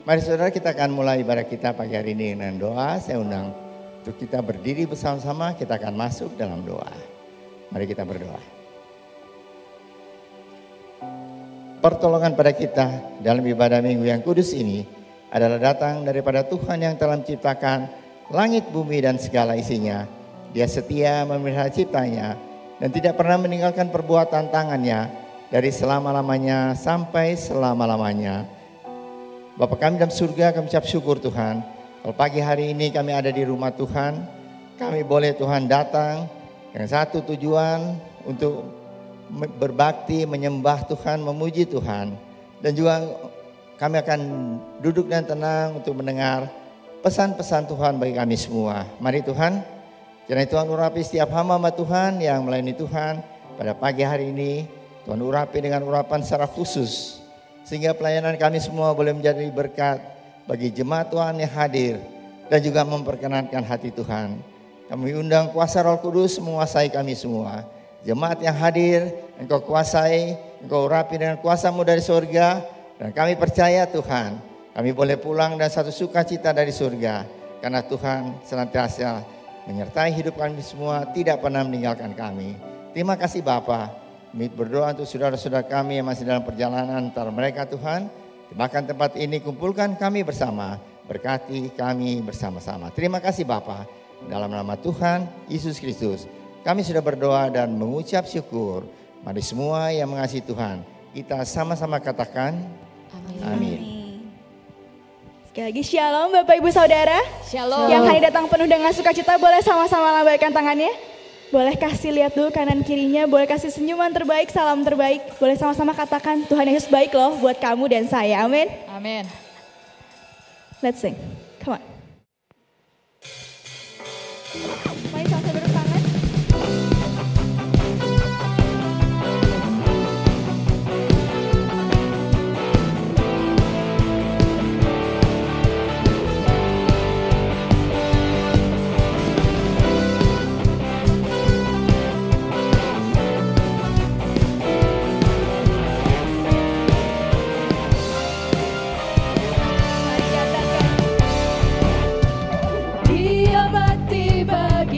Mari saudara, kita akan mulai ibadah kita pagi hari ini dengan doa. Saya undang untuk kita berdiri bersama-sama, kita akan masuk dalam doa. Mari kita berdoa. Pertolongan pada kita dalam ibadah minggu yang kudus ini adalah datang daripada Tuhan yang telah menciptakan langit, bumi dan segala isinya. Dia setia memelihara ciptanya dan tidak pernah meninggalkan perbuatan tangannya dari selama-lamanya sampai selama-lamanya. Bapa kami dalam surga, kami ucap syukur Tuhan. Kalau pagi hari ini kami ada di rumah Tuhan, kami boleh Tuhan datang dengan satu tujuan untuk berbakti, menyembah Tuhan, memuji Tuhan. Dan juga kami akan duduk dan tenang untuk mendengar pesan-pesan Tuhan bagi kami semua. Mari Tuhan, kiranya Tuhan urapi setiap hamba Tuhan yang melayani Tuhan pada pagi hari ini. Tuhan urapi dengan urapan secara khusus, sehingga pelayanan kami semua boleh menjadi berkat bagi jemaat Tuhan yang hadir dan juga memperkenankan hati Tuhan. Kami undang kuasa Roh Kudus menguasai kami semua. Jemaat yang hadir, Engkau kuasai, Engkau urapi dengan kuasa-Mu dari surga. Dan kami percaya Tuhan, kami boleh pulang dan satu sukacita dari surga. Karena Tuhan senantiasa menyertai hidup kami semua, tidak pernah meninggalkan kami. Terima kasih Bapa. Kami berdoa untuk saudara-saudara kami yang masih dalam perjalanan antara mereka Tuhan. Bahkan tempat ini kumpulkan kami bersama. Berkati kami bersama-sama. Terima kasih Bapa. Dalam nama Tuhan Yesus Kristus kami sudah berdoa dan mengucap syukur. Mari semua yang mengasihi Tuhan, kita sama-sama katakan amin. Sekali lagi shalom Bapak Ibu Saudara. Shalom. Yang hari datang penuh dengan sukacita boleh sama-sama lambaikan tangannya. Boleh kasih lihat dulu kanan kirinya, boleh kasih senyuman terbaik, salam terbaik. Boleh sama-sama katakan Tuhan Yesus baik loh buat kamu dan saya. Amin. Amin. Let's sing. Come on. Mari sama-sama bertangan. Dia bakti bagi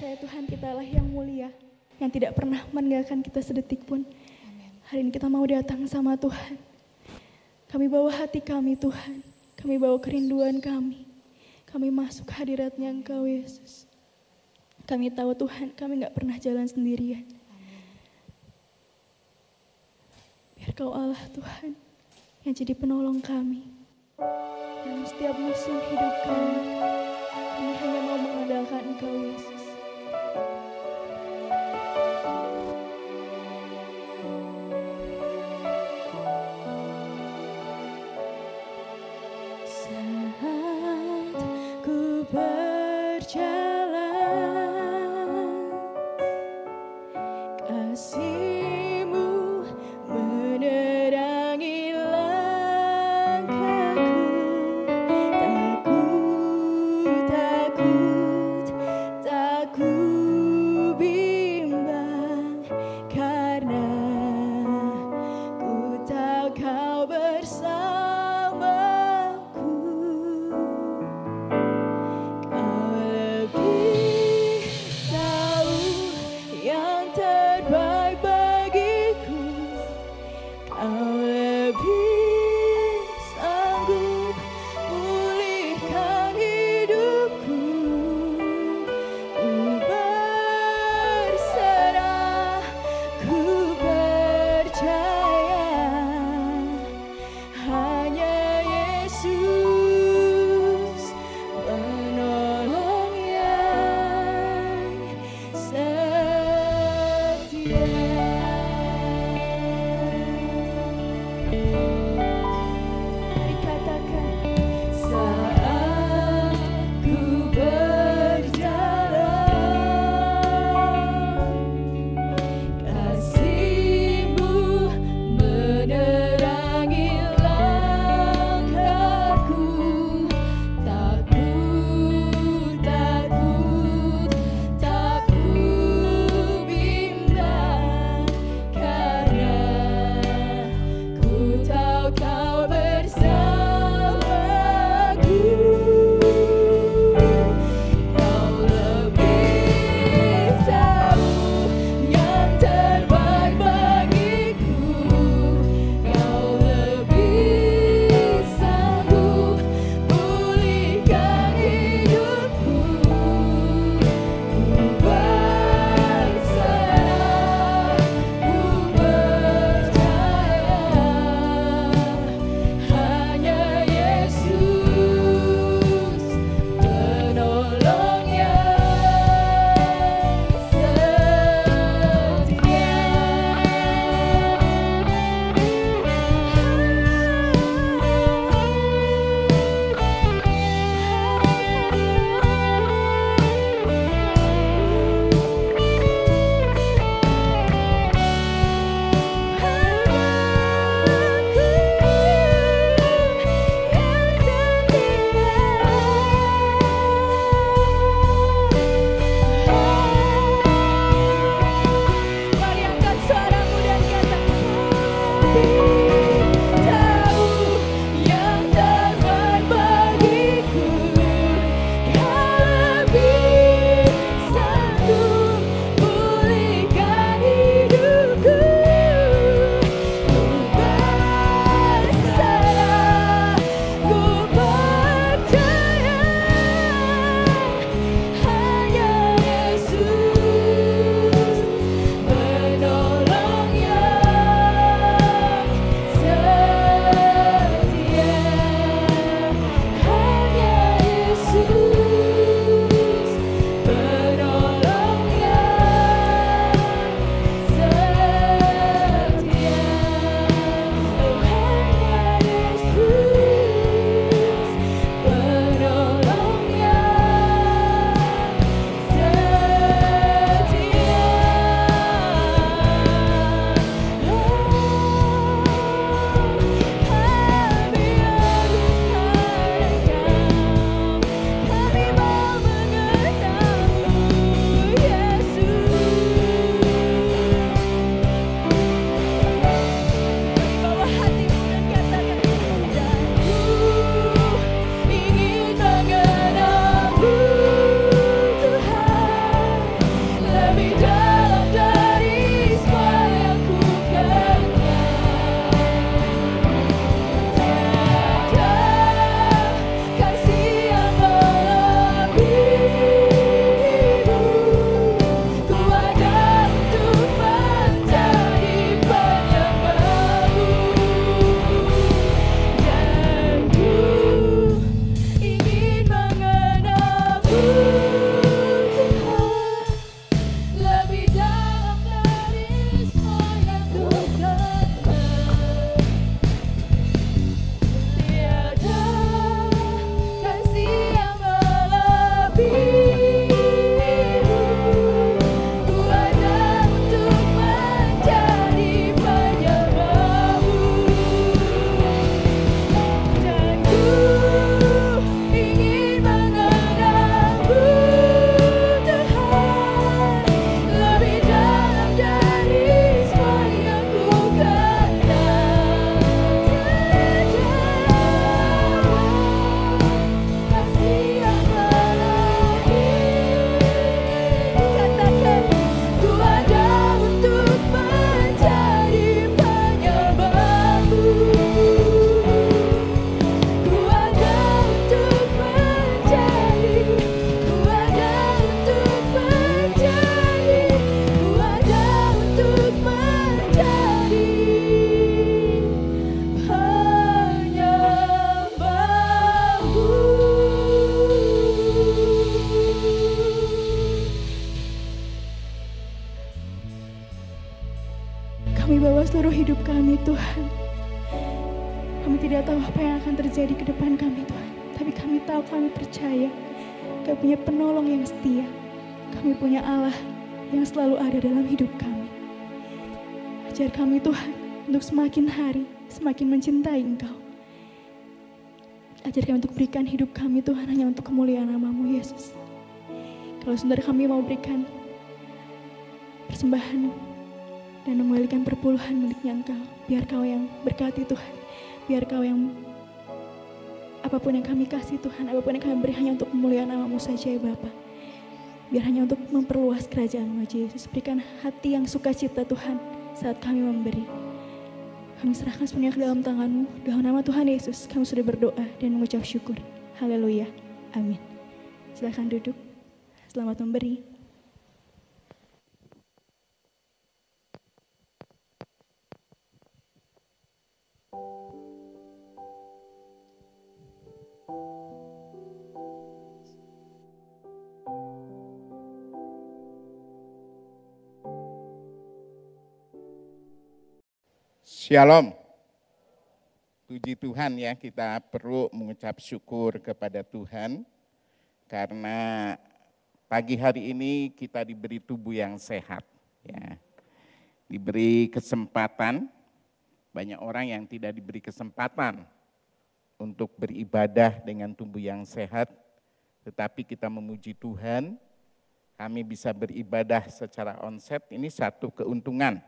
percaya Tuhan kita lah yang mulia, yang tidak pernah meninggalkan kita sedetik pun. Hari ini kita mau datang sama Tuhan. Kami bawa hati kami Tuhan, kami bawa kerinduan kami. Kami masuk hadirat-Nya Engkau Yesus. Kami tahu Tuhan, kami gak pernah jalan sendirian. Biar Kau Allah Tuhan yang jadi penolong kami. Dalam setiap musim hidup kami hanya mau mengandalkan Engkau Yesus. Saat ku berjalan, kasih-Mu menerangi langkahku. Tak ku bimbang, karena ku tahu Kau bersamaku. Kau lebih tahu yang terbaik Kami bawa seluruh hidup kami Tuhan. Kami tidak tahu apa yang akan terjadi ke depan kami Tuhan. Tapi kami tahu, kami percaya Kami punya penolong yang setia. Kami punya Allah yang selalu ada dalam hidup kami. Ajar kami Tuhan untuk semakin hari semakin mencintai Engkau. Ajar kami untuk berikan hidup kami Tuhan hanya untuk kemuliaan nama-Mu Yesus. Kalau saudara kami mau berikan persembahan dan mengembalikan perpuluhan miliknya Engkau, biar Kau yang berkati Tuhan. Biar Kau yang apapun yang kami kasih Tuhan, apapun yang kami beri hanya untuk kemuliaan nama-Mu saja ya Bapa. Biar hanya untuk memperluas kerajaan-Mu aja Yesus. Berikan hati yang sukacita Tuhan saat kami memberi. Kami serahkan semuanya ke dalam tangan-Mu. Dalam nama Tuhan Yesus kami sudah berdoa dan mengucap syukur. Haleluya. Amin. Silakan duduk. Selamat memberi. Shalom. Puji Tuhan ya, kita perlu mengucap syukur kepada Tuhan karena pagi hari ini kita diberi tubuh yang sehat ya. Diberi kesempatan, banyak orang yang tidak diberi kesempatan untuk beribadah dengan tubuh yang sehat, tetapi kita memuji Tuhan, kami bisa beribadah secara onset, ini satu keuntungan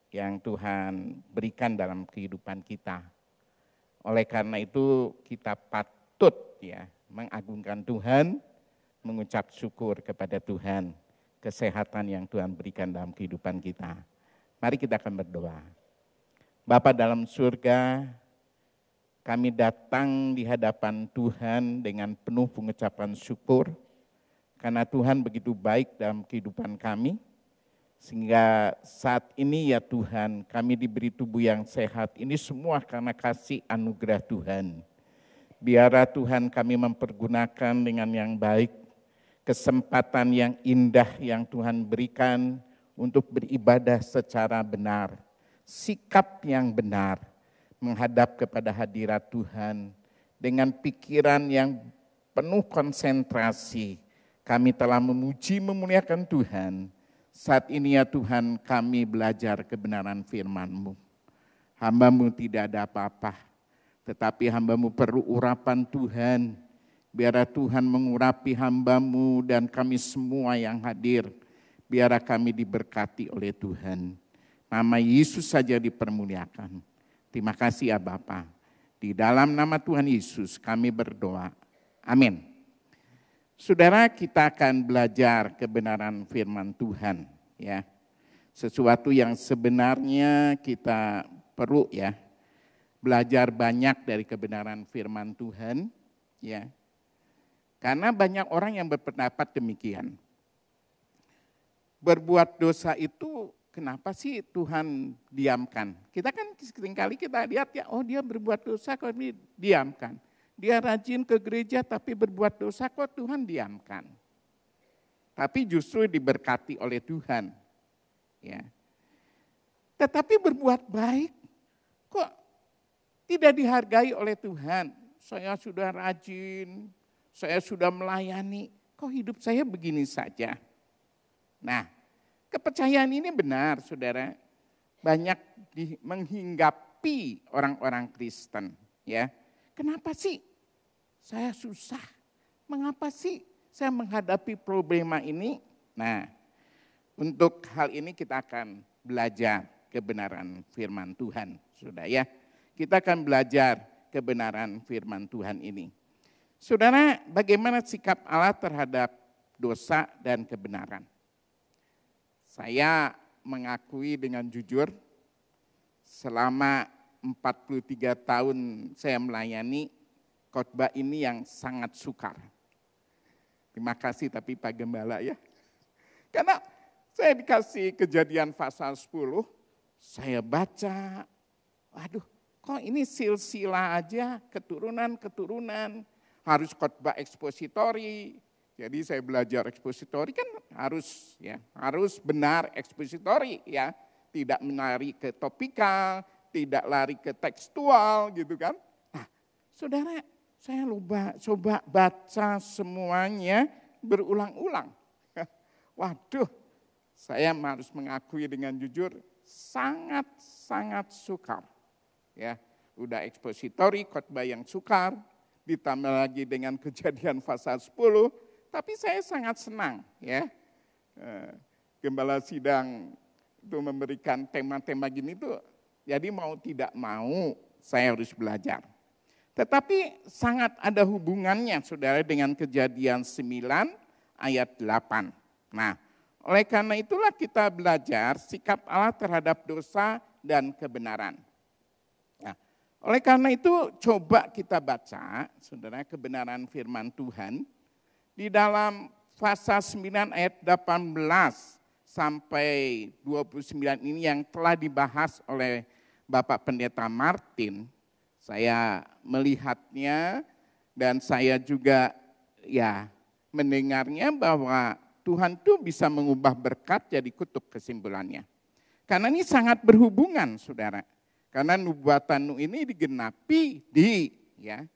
yang Tuhan berikan dalam kehidupan kita. Oleh karena itu kita patut ya mengagungkan Tuhan, mengucap syukur kepada Tuhan, kesehatan yang Tuhan berikan dalam kehidupan kita. Mari kita akan berdoa. Bapa dalam surga, kami datang di hadapan Tuhan dengan penuh pengucapan syukur, karena Tuhan begitu baik dalam kehidupan kami. Sehingga saat ini ya Tuhan, kami diberi tubuh yang sehat. Ini semua karena kasih anugerah Tuhan. Biarlah Tuhan kami mempergunakan dengan yang baik, kesempatan yang indah yang Tuhan berikan untuk beribadah secara benar. Sikap yang benar, menghadap kepada hadirat Tuhan. Dengan pikiran yang penuh konsentrasi, kami telah memuji memuliakan Tuhan. Saat ini ya Tuhan kami belajar kebenaran firman-Mu. Hamba-Mu tidak ada apa-apa, tetapi hamba-Mu perlu urapan Tuhan. Biarlah Tuhan mengurapi hamba-Mu dan kami semua yang hadir. Biarlah kami diberkati oleh Tuhan. Nama Yesus saja dipermuliakan. Terima kasih ya Bapa. Di dalam nama Tuhan Yesus kami berdoa. Amin. Saudara, kita akan belajar kebenaran firman Tuhan ya. Sesuatu yang sebenarnya kita perlu ya belajar banyak dari kebenaran firman Tuhan ya. Karena banyak orang yang berpendapat demikian. Berbuat dosa itu kenapa sih Tuhan diamkan? Kita kan seringkali kita lihat ya, oh dia berbuat dosa kok diamkan. Dia rajin ke gereja tapi berbuat dosa kok Tuhan diamkan. Tapi justru diberkati oleh Tuhan. Ya. Tetapi berbuat baik kok tidak dihargai oleh Tuhan. Saya sudah rajin, saya sudah melayani, kok hidup saya begini saja. Nah, kepercayaan ini benar saudara. Banyak menghinggapi orang-orang Kristen. Ya. Kenapa sih saya susah? Mengapa sih saya menghadapi problema ini? Nah, untuk hal ini kita akan belajar kebenaran firman Tuhan. Sudah ya, kita akan belajar kebenaran firman Tuhan ini. Saudara, bagaimana sikap Allah terhadap dosa dan kebenaran? Saya mengakui dengan jujur, selama 43 tahun saya melayani, khotbah ini yang sangat sukar. Terima kasih tapi Pak Gembala ya. Karena saya dikasih Kejadian pasal 10, saya baca, waduh kok ini silsilah aja, keturunan-keturunan, harus khotbah ekspositori. Jadi saya belajar ekspositori kan harus benar ekspositori ya. tidak lari ke topikal, tidak lari ke tekstual gitu kan. Nah, saudara, saya coba baca semuanya berulang-ulang. Waduh, saya harus mengakui dengan jujur sangat-sangat sukar. Ya, udah ekspositori, khotbah yang sukar, ditambah lagi dengan Kejadian pasal 10, tapi saya sangat senang ya. Gembala sidang itu memberikan tema-tema gini tuh, jadi mau tidak mau saya harus belajar. Tetapi sangat ada hubungannya saudara dengan Kejadian 9 ayat 8. Nah, oleh karena itulah kita belajar sikap Allah terhadap dosa dan kebenaran. Nah, oleh karena itu coba kita baca saudara kebenaran firman Tuhan di dalam pasal 9 ayat 18 sampai 29 ini yang telah dibahas oleh Bapak Pendeta Martin. Saya melihatnya dan saya juga ya mendengarnya bahwa Tuhan itu bisa mengubah berkat jadi kutub kesimpulannya. Karena ini sangat berhubungan saudara. Karena nubuatan Nuh ini digenapi di ya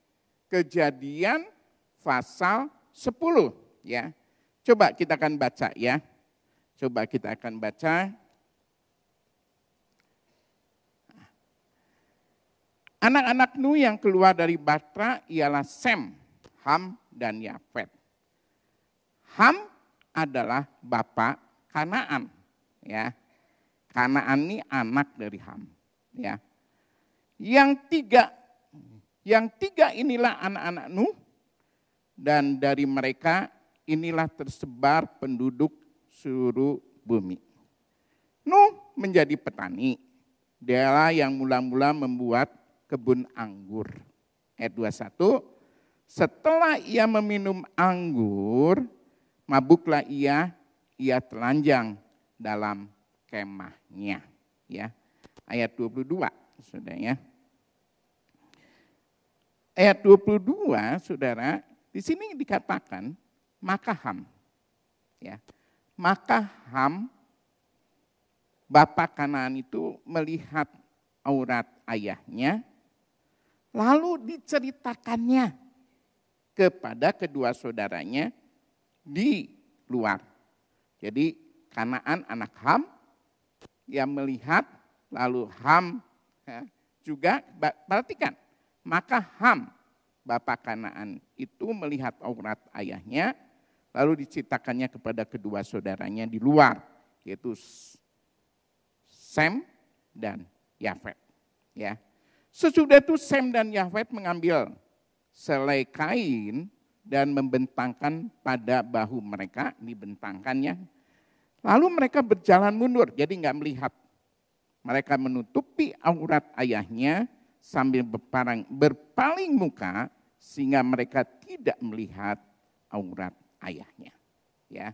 Kejadian pasal 10 ya. Coba kita akan baca ya. Coba kita akan baca. Anak-anak Nuh yang keluar dari Batra ialah Sem, Ham, dan Yafet. Ham adalah bapak Kanaan. Ya. Kanaan ini anak dari Ham. Ya. Yang tiga inilah anak-anak Nuh. Dan dari mereka inilah tersebar penduduk seluruh bumi. Nuh menjadi petani. Dialah yang mula-mula membuat kebun anggur. Ayat 21, setelah ia meminum anggur, mabuklah ia telanjang dalam kemahnya. Ya. Ayat 22, saudara ya. Ayat 22, saudara, di sini dikatakan, maka Ham. Ya. Maka Ham, bapak Kanaan itu melihat aurat ayahnya, lalu diceritakannya kepada kedua saudaranya di luar. Jadi Kanaan anak Ham yang melihat, lalu Ham ya, juga perhatikan. Maka Ham, bapak Kanaan itu melihat aurat ayahnya, lalu diceritakannya kepada kedua saudaranya di luar, yaitu Sem dan Yafet. Ya. Sesudah itu Sem dan Yafet mengambil selai kain dan membentangkan pada bahu mereka, dibentangkannya. Lalu mereka berjalan mundur, jadi enggak melihat. Mereka menutupi aurat ayahnya sambil berpaling muka sehingga mereka tidak melihat aurat ayahnya. Ya.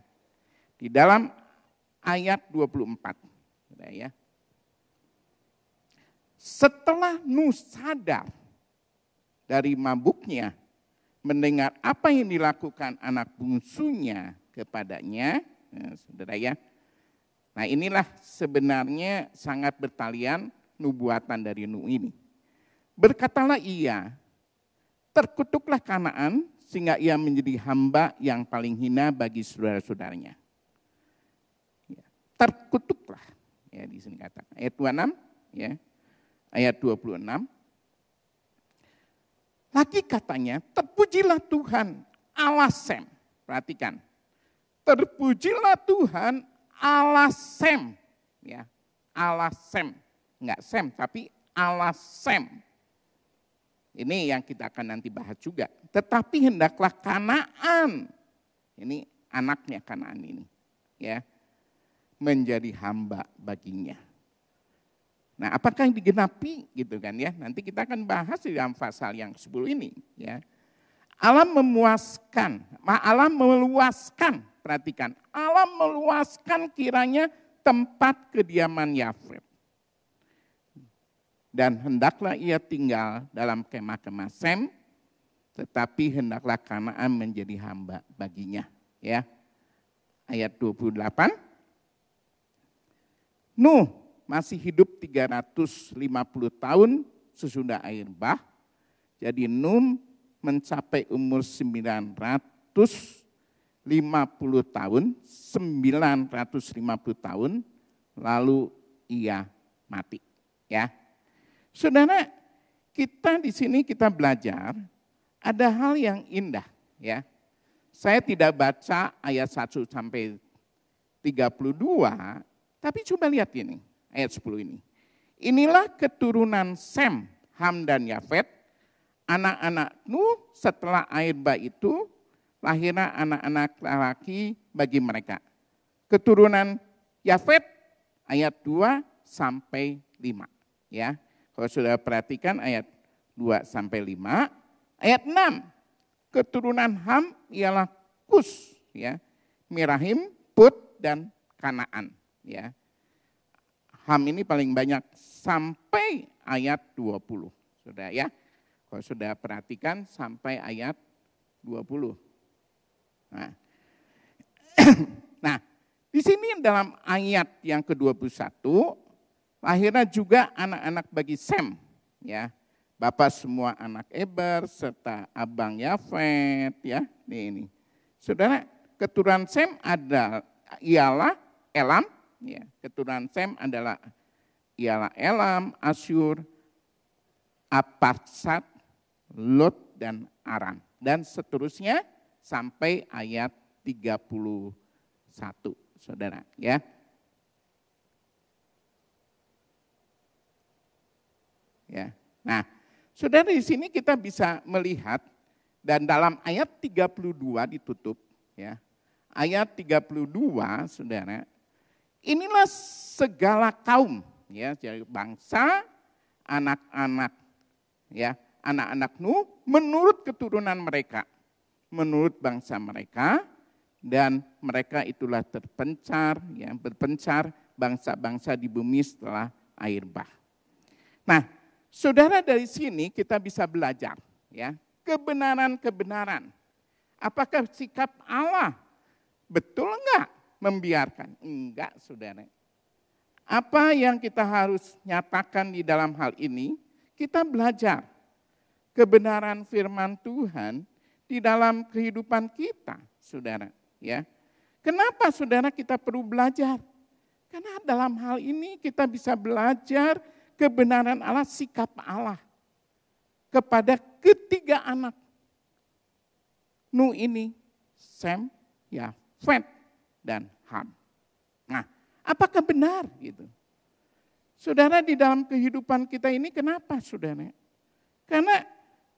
Di dalam ayat 24. Ya. Setelah Nuh sadar dari mabuknya, mendengar apa yang dilakukan anak bungsunya kepadanya, saudara ya. Nah inilah sebenarnya sangat bertalian nubuatan dari Nuh ini. Berkatalah ia, terkutuklah Kanaan sehingga ia menjadi hamba yang paling hina bagi saudara-saudaranya. Ya, terkutuklah, ya di sini katakan. Ayat 26, ya. Ayat 26. Lagi katanya, terpujilah Tuhan Allah Sem. Perhatikan. Terpujilah Tuhan Allah Sem. Ya, Allah Sem. Enggak Sem, tapi Allah Sem. Ini yang kita akan nanti bahas juga. Tetapi hendaklah Kanaan. Ini anaknya Kanaan ini. Ya, menjadi hamba baginya. Nah, apakah yang digenapi gitu kan ya? Nanti kita akan bahas di dalam pasal yang 10 ini ya. Allah memuaskan, Allah meluaskan, perhatikan. Allah meluaskan kiranya tempat kediaman Yafet. Dan hendaklah ia tinggal dalam kemah-kemah Sem, tetapi hendaklah Kanaan menjadi hamba baginya. Ya, ayat 28. Nuh masih hidup 350 tahun sesudah air bah. Jadi Nuh mencapai umur 950 tahun, 950 tahun, lalu ia mati. Ya, saudara, kita di sini kita belajar ada hal yang indah. Ya, saya tidak baca ayat 1 sampai 32, tapi coba lihat ini, ayat 10 ini. Inilah keturunan Sem, Ham, dan Yafet, anak-anak Nuh setelah air bah itu, lahirlah anak-anak laki bagi mereka. Keturunan Yafet, ayat 2 sampai 5. Ya, kalau sudah perhatikan ayat 2 sampai 5, ayat 6, keturunan Ham ialah Kus, ya, Mirahim, Put, dan Kanaan. Ya, Ham ini paling banyak sampai ayat 20. Sudah ya, kalau sudah perhatikan sampai ayat 20. Nah, nah di sini dalam ayat yang ke-21, lahirnya juga anak-anak bagi Sem. Ya, bapak semua anak Eber serta abang Yafet. Ya, ini. Saudara, keturunan Sem ialah Elam. Ya, keturunan Sem ialah Elam, Asyur, Aparsad, Lot, dan Aram. Dan seterusnya sampai ayat 31, saudara. Ya. Ya. Nah, saudara, di sini kita bisa melihat, dan dalam ayat 32 ditutup. Ya. Ayat 32, saudara, inilah segala kaum, ya, jadi bangsa, anak-anak, ya, anak-anak Nuh menurut keturunan mereka, menurut bangsa mereka, dan mereka itulah terpencar, ya, berpencar bangsa-bangsa di bumi setelah air bah. Nah, saudara, dari sini kita bisa belajar, ya, kebenaran-kebenaran. Apakah sikap Allah betul enggak membiarkan? Enggak, saudara. Apa yang kita harus nyatakan di dalam hal ini? Kita belajar kebenaran firman Tuhan di dalam kehidupan kita, saudara. Ya, kenapa saudara kita perlu belajar? Karena dalam hal ini kita bisa belajar kebenaran Allah, sikap Allah kepada ketiga anak Nuh ini, Sem, Yafet, dan Ham. Nah, apakah benar gitu? Saudara, di dalam kehidupan kita ini kenapa, saudara? Karena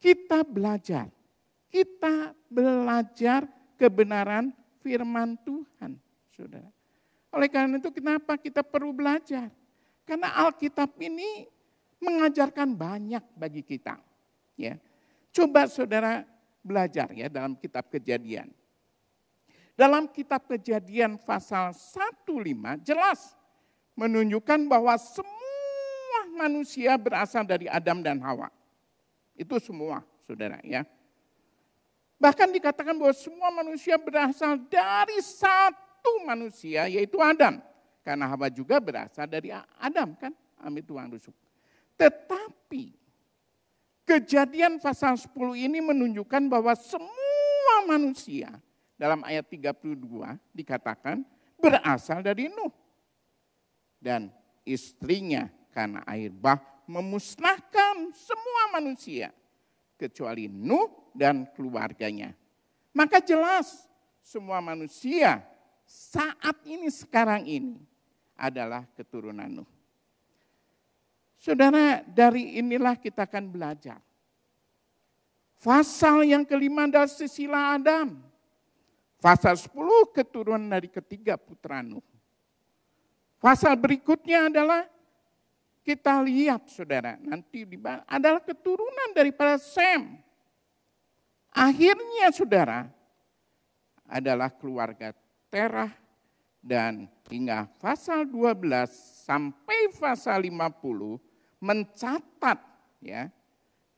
kita belajar kebenaran firman Tuhan, saudara. Oleh karena itu kenapa kita perlu belajar? Karena Alkitab ini mengajarkan banyak bagi kita. Ya, coba saudara belajar ya dalam kitab Kejadian. Dalam kitab Kejadian pasal 1:5 jelas menunjukkan bahwa semua manusia berasal dari Adam dan Hawa. Itu semua, saudara, ya. Bahkan dikatakan bahwa semua manusia berasal dari satu manusia, yaitu Adam. Karena Hawa juga berasal dari Adam, kan? Amin, tuang rusuk. Tetapi Kejadian pasal 10 ini menunjukkan bahwa semua manusia dalam ayat 32 dikatakan berasal dari Nuh. Dan istrinya karena air bah memusnahkan semua manusia kecuali Nuh dan keluarganya. Maka jelas semua manusia saat ini, sekarang ini adalah keturunan Nuh. Saudara, dari inilah kita akan belajar. Pasal yang kelima adalah sesilah Adam. Pasal 10 keturunan dari ketiga putra Nuh. Pasal berikutnya adalah kita lihat, saudara, nanti adalah keturunan daripada Sem. Akhirnya, saudara, adalah keluarga Terah, dan hingga pasal 12 sampai pasal 50 mencatat ya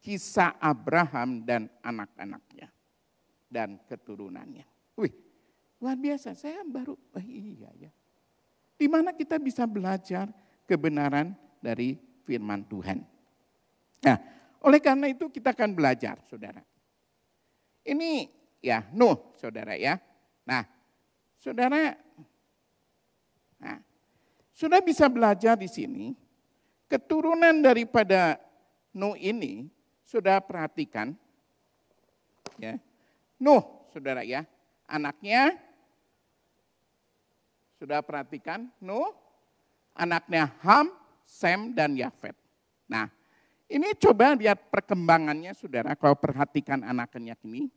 kisah Abraham dan anak-anaknya dan keturunannya. Wih, luar biasa. Saya baru iya ya. Di mana kita bisa belajar kebenaran dari firman Tuhan. Nah, oleh karena itu kita akan belajar, saudara. Ini ya Nuh, saudara ya. Nah, saudara, sudah bisa belajar di sini, keturunan daripada Nuh ini, sudah perhatikan, ya. Nuh, saudara ya, anaknya, sudah perhatikan, Nuh, anaknya Ham, Sem, dan Yafet. Nah, ini coba lihat perkembangannya, saudara, kalau perhatikan anaknya ini,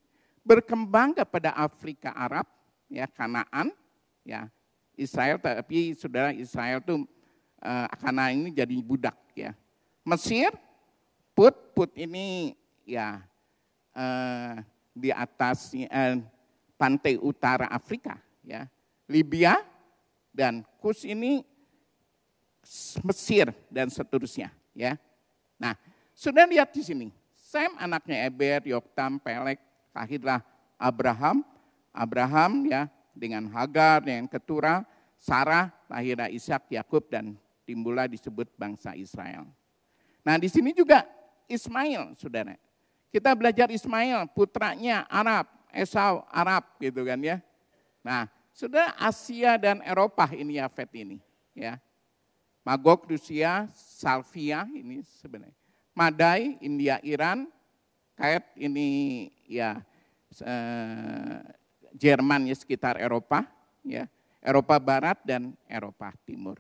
berkembang kepada Afrika Arab, ya Kanaan, ya Israel, tapi saudara Israel tuh karena ini jadi budak, ya. Mesir, Put ini ya di atas pantai utara Afrika, ya. Libya dan Kus ini Mesir dan seterusnya, ya. Nah, sudah lihat di sini. Sem anaknya Eber, Yoktam, Pelek, lahirlah Abraham. Abraham ya dengan Hagar, dengan Keturah, Sarah, lahirlah Ishak, Yakub, dan timbullah disebut bangsa Israel. Nah, di sini juga Ismail, saudara. Kita belajar Ismail, putranya Arab, Esau Arab gitu kan ya. Nah, sudah Asia dan Eropa ini Yafet ini, ya. Magog, Rusia, Salvia ini sebenarnya. Madai, India, Iran, Ket ini ya Jerman ya sekitar Eropa, ya. Eropa Barat dan Eropa Timur.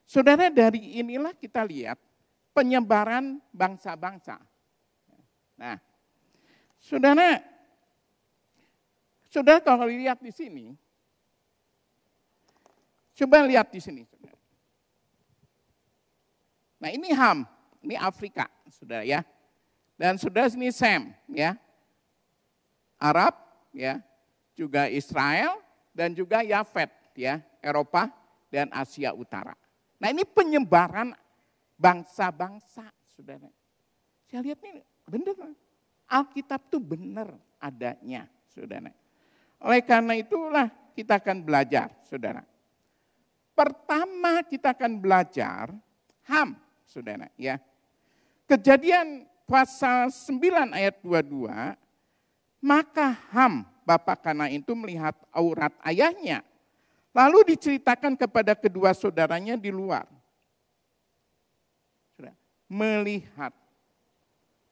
Saudara, dari inilah kita lihat penyebaran bangsa-bangsa. Nah, saudara kalau lihat di sini, coba lihat di sini, saudara. Nah, ini Ham, ini Afrika, saudara ya. Dan saudara sini Sem, ya. Arab, ya. Juga Israel dan juga Yafet, ya, Eropa dan Asia Utara. Nah, ini penyebaran bangsa-bangsa, saudara. Saya lihat ini benar. Alkitab itu benar adanya, saudara. Oleh karena itulah kita akan belajar, saudara. Pertama kita akan belajar Ham, saudara. Ya. Kejadian pasal 9 ayat 22, maka Ham, bapa Kanaan itu melihat aurat ayahnya. Lalu diceritakan kepada kedua saudaranya di luar. Melihat.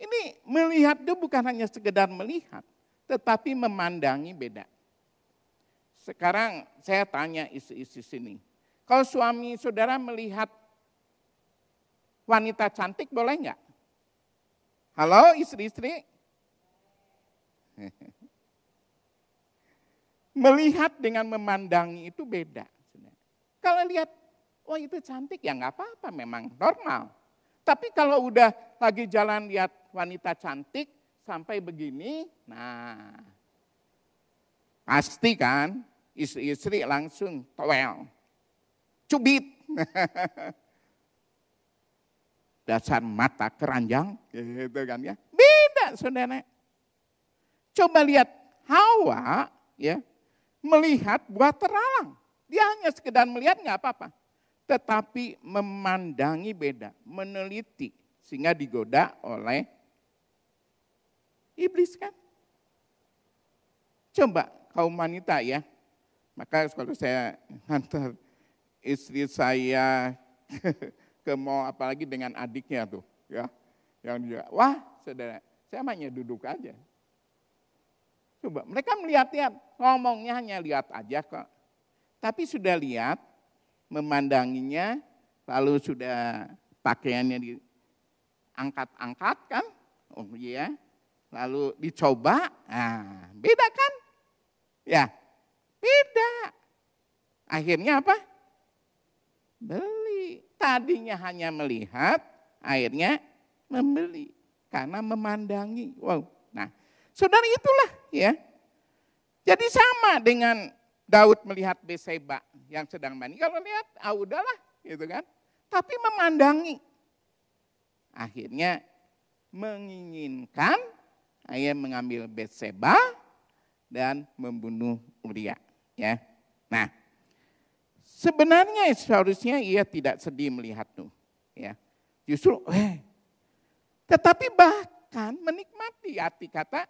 Ini melihat itu bukan hanya sekedar melihat, tetapi memandangi beda. Sekarang saya tanya isi-isi sini. Kalau suami saudara melihat wanita cantik boleh enggak? Halo istri-istri? Melihat dengan memandangi itu beda. Kalau lihat, oh itu cantik ya enggak apa-apa, memang normal. Tapi kalau udah lagi jalan lihat wanita cantik sampai begini, nah pasti kan istri-istri langsung towel, cubit. Dasar mata keranjang, gitu kan ya. Beda saudara. Coba lihat Hawa ya melihat buah terlarang. Dia hanya sekedar melihat nggak apa-apa. Tetapi memandangi beda, meneliti sehingga digoda oleh iblis kan. Coba kaum wanita ya, maka kalau saya hantar istri saya ke mall apalagi dengan adiknya tuh ya, yang dia, wah saudara, saya hanya duduk aja. Coba mereka melihat-lihat, ngomongnya hanya lihat aja kok. Tapi sudah lihat, memandanginya, lalu sudah pakaiannya diangkat-angkat kan, oh iya, lalu dicoba, nah beda kan? Ya, beda. Akhirnya apa? Beli. Tadinya hanya melihat, akhirnya membeli. Karena memandangi. Wow. Nah, saudara itulah ya. Jadi sama dengan Daud melihat Betseba yang sedang mandi. Kalau lihat, udahlah gitu kan. Tapi memandangi. Akhirnya menginginkan, akhirnya mengambil Betseba dan membunuh Uria. Ya. Nah, Sebenarnya seharusnya ia tidak sedih melihat Nuh. Ya. Justru, tetapi bahkan menikmati, arti kata,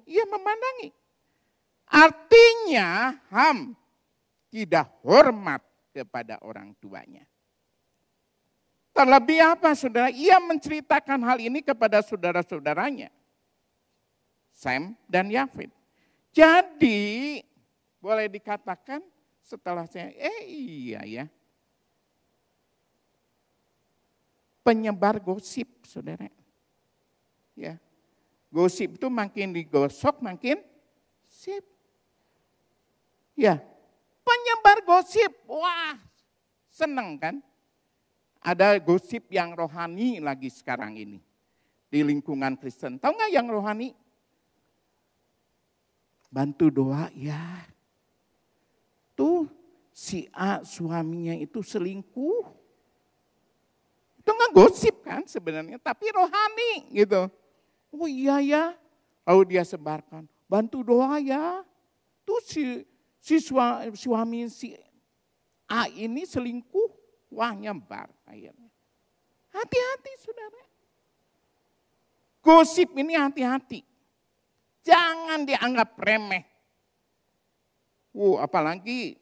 ia memandangi. Artinya Ham tidak hormat kepada orang tuanya. Terlebih apa saudara? Ia menceritakan hal ini kepada saudara-saudaranya. Sem dan Yafet. Jadi boleh dikatakan setelah saya, iya ya. Penyebar gosip saudara. Ya. Gosip itu makin digosok makin sip. Ya. Penyebar gosip, wah seneng kan? Ada gosip yang rohani lagi sekarang ini. Di lingkungan Kristen. Tahu nggak yang rohani? Bantu doa ya. Tuh si A suaminya itu selingkuh. Itu nggak gosip kan sebenarnya. Tapi rohani gitu. Oh iya ya. Lalu dia sebarkan. Bantu doa ya. Tuh si suami si A ini selingkuh. Wah nyebar akhirnya. Hati-hati saudara. Gosip ini hati-hati. Jangan dianggap remeh. Apalagi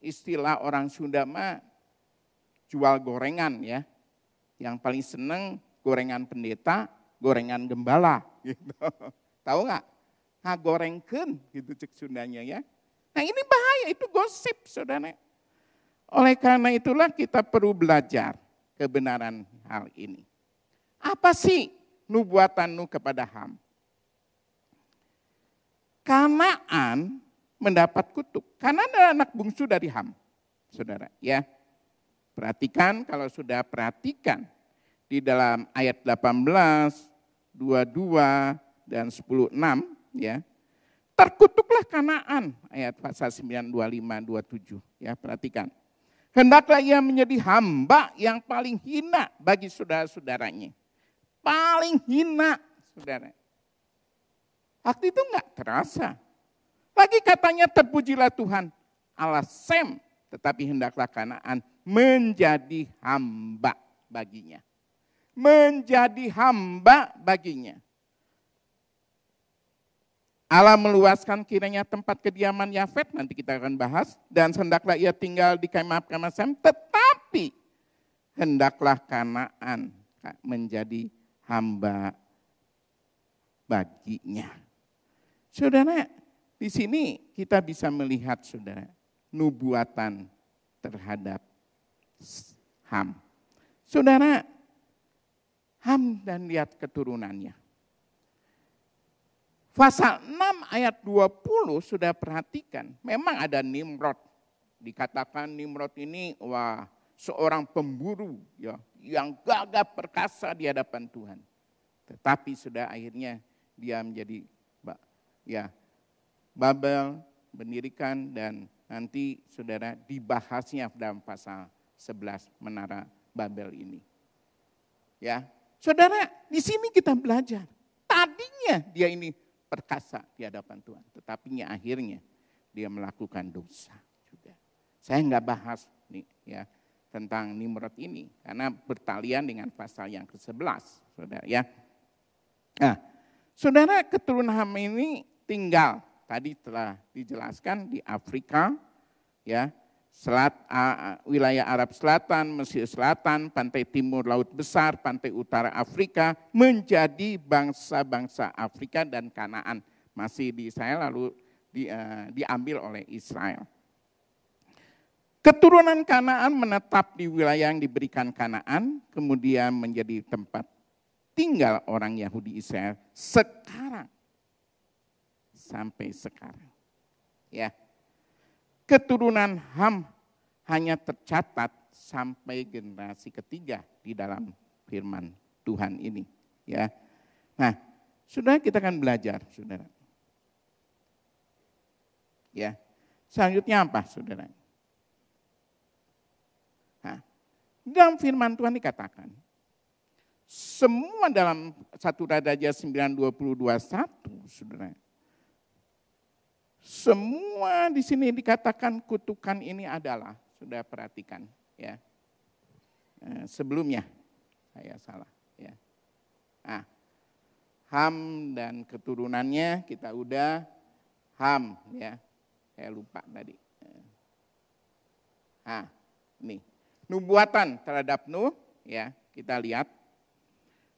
istilah orang Sunda mah jual gorengan ya. Yang paling seneng gorengan pendeta, gorengan gembala. Gitu. Tahu nggak? Ngagorengkeun gitu cek Sundanya ya. Nah ini bahaya, itu gosip saudara. Oleh karena itulah kita perlu belajar kebenaran hal ini. Apa sih nubuatan Nuh kepada Ham? Kanaan mendapat kutuk. Kanaan adalah anak bungsu dari Ham. Saudara ya. Perhatikan kalau sudah perhatikan di dalam ayat 18, 22 dan 10:6 ya. Terkutuklah Kanaan ayat pasal 9, 25, 27 ya, perhatikan. Hendaklah ia menjadi hamba yang paling hina bagi saudara-saudaranya. Paling hina, saudara. Waktu itu enggak terasa. Lagi katanya terpujilah Tuhan Allah Sem, tetapi hendaklah Kanaan menjadi hamba baginya. Menjadi hamba baginya. Allah meluaskan kiranya tempat kediaman Yafet, nanti kita akan bahas. Dan hendaklah ia tinggal di kemah-kemah Sem, tetapi hendaklah Kanaan menjadi hamba baginya. Saudara, di sini kita bisa melihat saudara, nubuatan terhadap Ham. Saudara, Ham dan lihat keturunannya. Pasal 6 ayat 20 sudah perhatikan, memang ada Nimrod. Dikatakan Nimrod ini seorang pemburu ya, yang gagah perkasa di hadapan Tuhan. Tetapi sudah akhirnya dia menjadi Babel, mendirikan dan nanti saudara dibahasnya dalam pasal 11 menara Babel ini. Ya, saudara, di sini kita belajar. Tadinya dia ini perkasa di hadapan Tuhan, tetapi akhirnya dia melakukan dosa juga. Saya enggak bahas nih ya tentang Nimrod ini karena bertalian dengan pasal yang ke-11, saudara ya. Nah, saudara, keturunan Ham ini tinggal tadi telah dijelaskan di Afrika ya, wilayah Arab Selatan, Mesir Selatan, pantai timur Laut Besar, pantai utara Afrika, menjadi bangsa-bangsa Afrika dan Kanaan. Masih di Israel lalu diambil oleh Israel. Keturunan Kanaan menetap di wilayah yang diberikan Kanaan, kemudian menjadi tempat tinggal orang Yahudi Israel sekarang. Sampai sekarang. Ya. Keturunan Ham hanya tercatat sampai generasi ketiga di dalam firman Tuhan ini. Ya, nah, saudara, kita akan belajar, saudara. Ya, selanjutnya apa, saudara? Nah, dalam firman Tuhan dikatakan, semua dalam 1 Raja 9:20-21, saudara. Semua di sini dikatakan kutukan ini adalah, sudah perhatikan ya. Sebelumnya saya salah ya. Nah, Ham dan keturunannya kita udah Ham ya. Saya lupa tadi. Nah, ini nubuatan terhadap Nuh ya, kita lihat.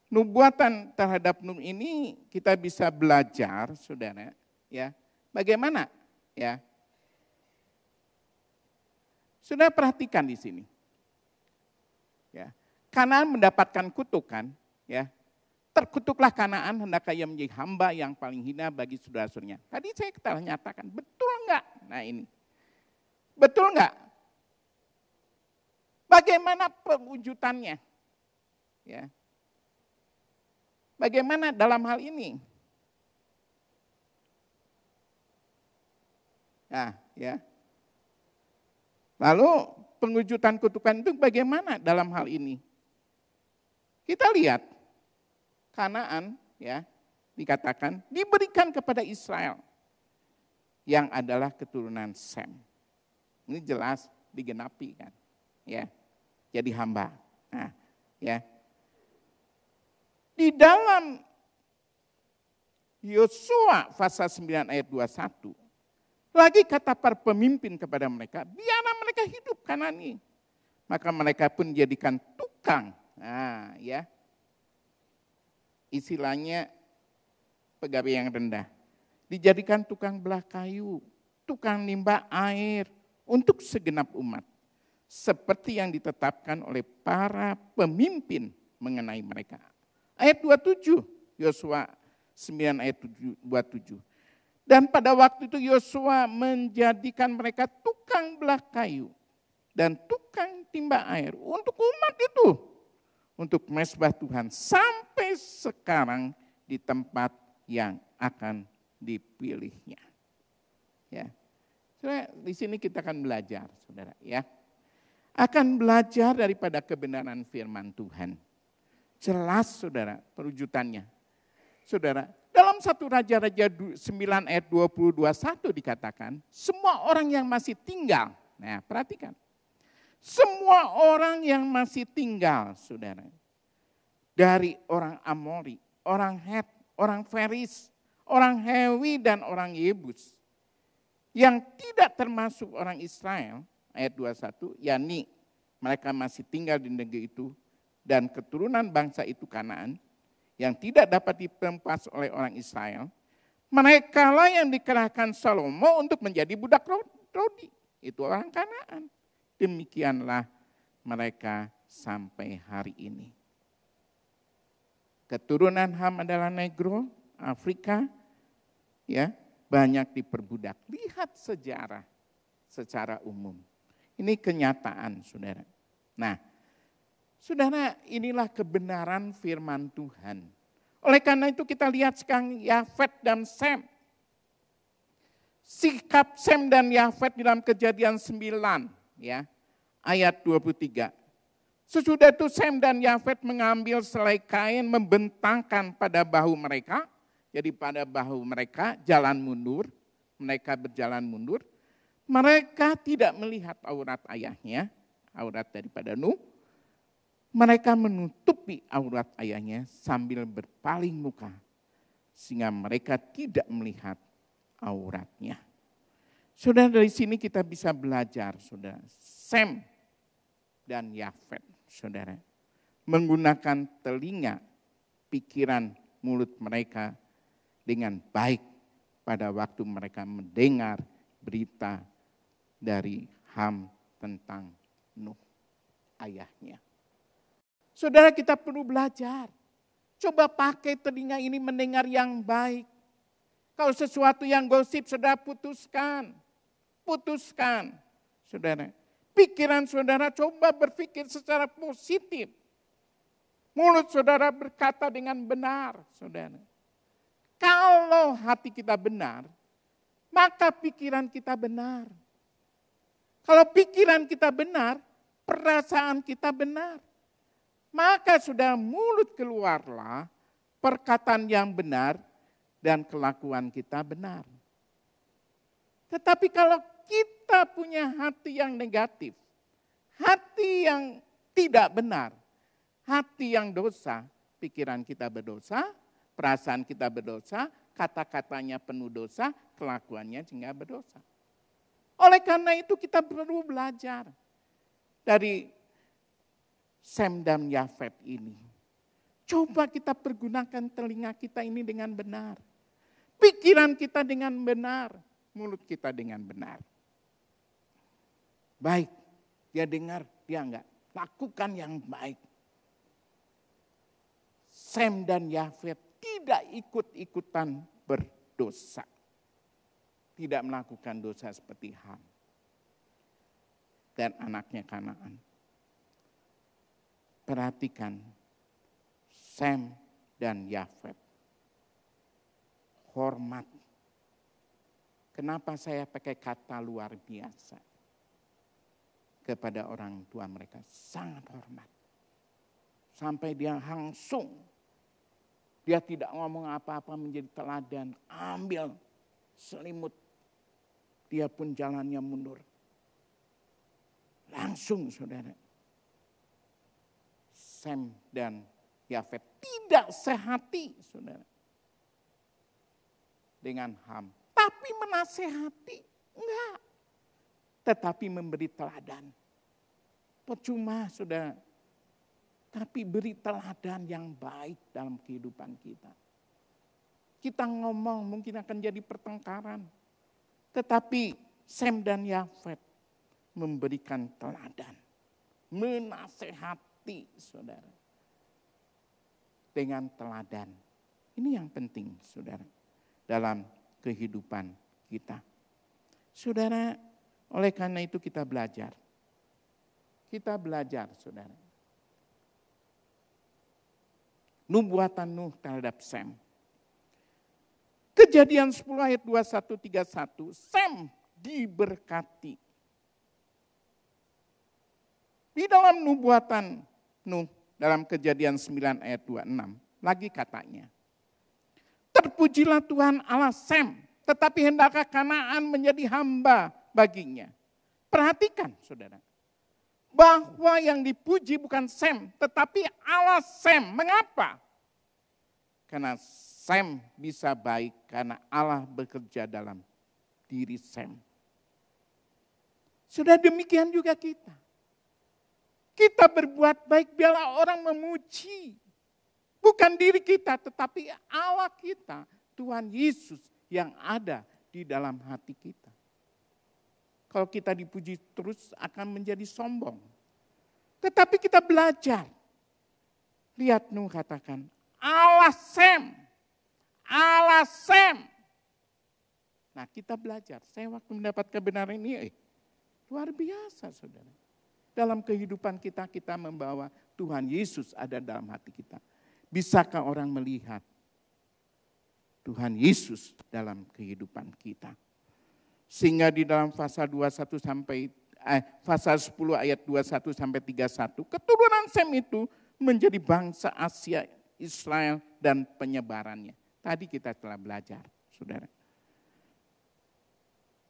Nubuatan terhadap Nuh ini kita bisa belajar, Saudara, ya. Bagaimana ya? Sudah perhatikan di sini. Ya. Kanaan mendapatkan kutukan, ya. Terkutuklah Kanaan, hendaknya ia menjadi hamba yang paling hina bagi saudara-saudaranya. Tadi saya telah nyatakan, betul enggak? Nah ini. Betul enggak? Bagaimana pewujudannya? Ya. Bagaimana dalam hal ini? Nah, ya. Lalu pengujutan kutukan itu bagaimana dalam hal ini? Kita lihat Kanaan ya dikatakan diberikan kepada Israel yang adalah keturunan Sem. Ini jelas digenapi kan, ya. Jadi hamba. Nah, ya. Di dalam Yosua pasal 9 ayat 21 lagi kata para pemimpin kepada mereka, biarlah mereka hidup Kanaan ini. Maka mereka pun dijadikan tukang. Nah, ya. Istilahnya pegawai yang rendah. Dijadikan tukang belah kayu, tukang nimba air untuk segenap umat. Seperti yang ditetapkan oleh para pemimpin mengenai mereka. Ayat 27, Yosua 9 ayat 27. Dan pada waktu itu Yosua menjadikan mereka tukang belah kayu dan tukang timba air untuk umat itu. Untuk mezbah Tuhan sampai sekarang di tempat yang akan dipilihnya. Ya. Saudara, di sini kita akan belajar, Saudara, ya. Akan belajar daripada kebenaran firman Tuhan. Jelas, Saudara, perwujudannya. Saudara, dalam 1 Raja-Raja 9 ayat 20-21 dikatakan, semua orang yang masih tinggal, nah perhatikan. Semua orang yang masih tinggal, Saudara. Dari orang Amori, orang Het, orang Feris, orang Hewi dan orang Yebus. Yang tidak termasuk orang Israel, ayat 21, yakni mereka masih tinggal di negeri itu. Dan keturunan bangsa itu Kanaan, yang tidak dapat ditempas oleh orang Israel. Mereka lah yang dikerahkan Salomo untuk menjadi budak rodi. Itu orang Kanaan. Demikianlah mereka sampai hari ini. Keturunan Ham adalah Negro, Afrika, ya banyak diperbudak. Lihat sejarah secara umum. Ini kenyataan, Saudara. Nah, Saudara, inilah kebenaran firman Tuhan. Oleh karena itu kita lihat sekarang Yafet dan Sem. Sikap Sem dan Yafet dalam Kejadian 9. Ya, ayat 23. Sesudah itu Sem dan Yafet mengambil selai kain membentangkan pada bahu mereka. Jadi pada bahu mereka jalan mundur. Mereka berjalan mundur. Mereka tidak melihat aurat ayahnya. Aurat daripada Nuh. Mereka menutupi aurat ayahnya sambil berpaling muka. Sehingga mereka tidak melihat auratnya. Saudara, dari sini kita bisa belajar, Saudara. Sem dan Yafet, Saudara. Menggunakan telinga, pikiran, mulut mereka dengan baik pada waktu mereka mendengar berita dari Ham tentang Nuh, ayahnya. Saudara, kita perlu belajar. Coba pakai telinga ini mendengar yang baik. Kalau sesuatu yang gosip, saudara putuskan. Putuskan, saudara. Pikiran saudara coba berpikir secara positif. Mulut saudara berkata dengan benar, saudara. Kalau hati kita benar, maka pikiran kita benar. Kalau pikiran kita benar, perasaan kita benar. Maka sudah mulut keluarlah perkataan yang benar dan kelakuan kita benar. Tetapi kalau kita punya hati yang negatif, hati yang tidak benar, hati yang dosa, pikiran kita berdosa, perasaan kita berdosa, kata-katanya penuh dosa, kelakuannya juga berdosa. Oleh karena itu kita perlu belajar dari Sem dan Yafet ini. Coba kita pergunakan telinga kita ini dengan benar. Pikiran kita dengan benar, mulut kita dengan benar. Baik, dia dengar, dia enggak. Lakukan yang baik. Sem dan Yafet tidak ikut-ikutan berdosa. Tidak melakukan dosa seperti Ham dan anaknya Kanaan. Perhatikan Sem dan Yafet. Hormat. Kenapa saya pakai kata luar biasa? Kepada orang tua mereka sangat hormat. Sampai dia langsung. Dia tidak ngomong apa-apa menjadi teladan. Ambil selimut. Dia pun jalannya mundur. Langsung saudara. Sem dan Yafet tidak sehati saudara. Dengan Ham. Tapi menasehati. Enggak. Tetapi memberi teladan. Percuma saudara. Tapi beri teladan yang baik dalam kehidupan kita. Kita ngomong mungkin akan jadi pertengkaran. Tetapi Sem dan Yafet memberikan teladan. Menasehati saudara. Dengan teladan. Ini yang penting saudara. Dalam kehidupan kita. Saudara, oleh karena itu kita belajar. Kita belajar saudara. Nubuatan Nuh terhadap Sem. Kejadian 10 ayat 21-31, Sem diberkati. Di dalam nubuatan Nuh, dalam Kejadian 9 ayat 26, lagi katanya. Terpujilah Tuhan Allah Sem, tetapi hendakkah Kanaan menjadi hamba baginya. Perhatikan saudara, bahwa yang dipuji bukan Sem, tetapi Allah Sem. Mengapa? Karena Sem bisa baik karena Allah bekerja dalam diri Sem. Sudah demikian juga kita. Kita berbuat baik biarlah orang memuji. Bukan diri kita tetapi Allah kita, Tuhan Yesus yang ada di dalam hati kita. Kalau kita dipuji terus akan menjadi sombong. Tetapi kita belajar. Lihat Nuh katakan, Allah Sem. Allah Sem. Nah kita belajar. Saya waktu mendapat kebenaran ini, luar biasa saudara. Dalam kehidupan kita, kita membawa Tuhan Yesus ada dalam hati kita. Bisakah orang melihat Tuhan Yesus dalam kehidupan kita? Sehingga di dalam pasal 21 sampai pasal 10 ayat 21 sampai 31, keturunan Sem itu menjadi bangsa Asia, Israel dan penyebarannya. Tadi kita telah belajar, saudara.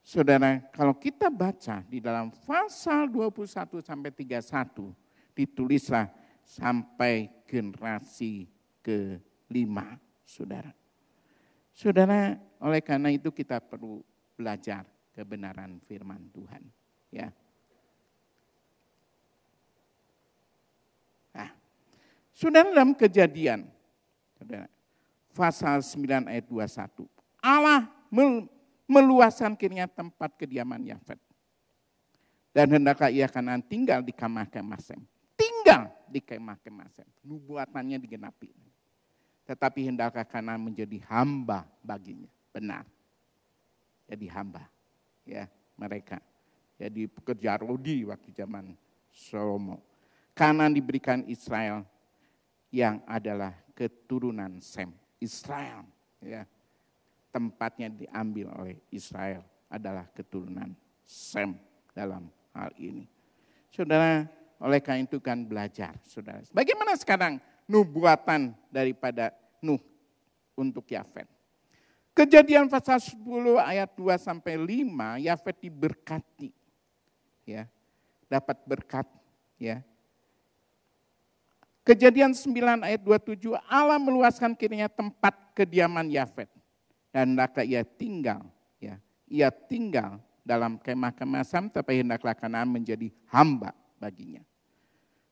Saudara, kalau kita baca di dalam pasal 21 sampai 31, ditulislah sampai generasi ke-5, saudara. Saudara, oleh karena itu kita perlu belajar kebenaran firman Tuhan. Ya. Nah, saudara dalam Kejadian, saudara, pasal 9 ayat 21, Allah meluaskan kiranya tempat kediaman Yafet. Dan hendaklah ia Kanaan tinggal di kemah-kemah Sem. Tinggal di kemah-kemah Sem. Nubuatannya digenapi. Tetapi hendaklah Kanaan menjadi hamba baginya. Benar. Jadi hamba. Ya, mereka. Jadi pekerja rodi waktu zaman Salomo. Kanaan diberikan Israel yang adalah keturunan Sem. Israel. Ya. Tempatnya diambil oleh Israel adalah keturunan Sem dalam hal ini. Saudara, oleh karena itu kan belajar. Saudara, bagaimana sekarang nubuatan daripada Nuh untuk Yafet? Kejadian pasal 10 ayat 2 sampai 5, Yafet diberkati. Ya, dapat berkat Ya. Kejadian 9 ayat 27, Allah meluaskan kiranya tempat kediaman Yafet. Dan hendaklah ia tinggal, ya. Ia tinggal dalam kemah-kemah Sam, tapi hendaklah Kanaan menjadi hamba baginya.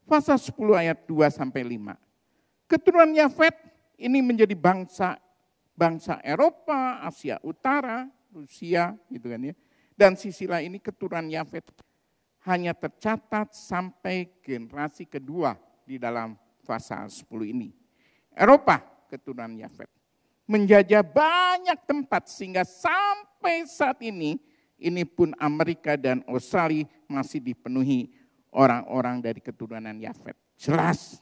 Pasal 10 ayat 2-5. Keturunan Yafet ini menjadi bangsa Eropa, Asia Utara, Rusia, gitu kan ya. Dan sisi lain ini keturunan Yafet hanya tercatat sampai generasi kedua di dalam pasal 10 ini. Eropa, keturunan Yafet, menjajah banyak tempat sehingga sampai saat ini pun Amerika dan Australia masih dipenuhi orang-orang dari keturunan Yafet. Jelas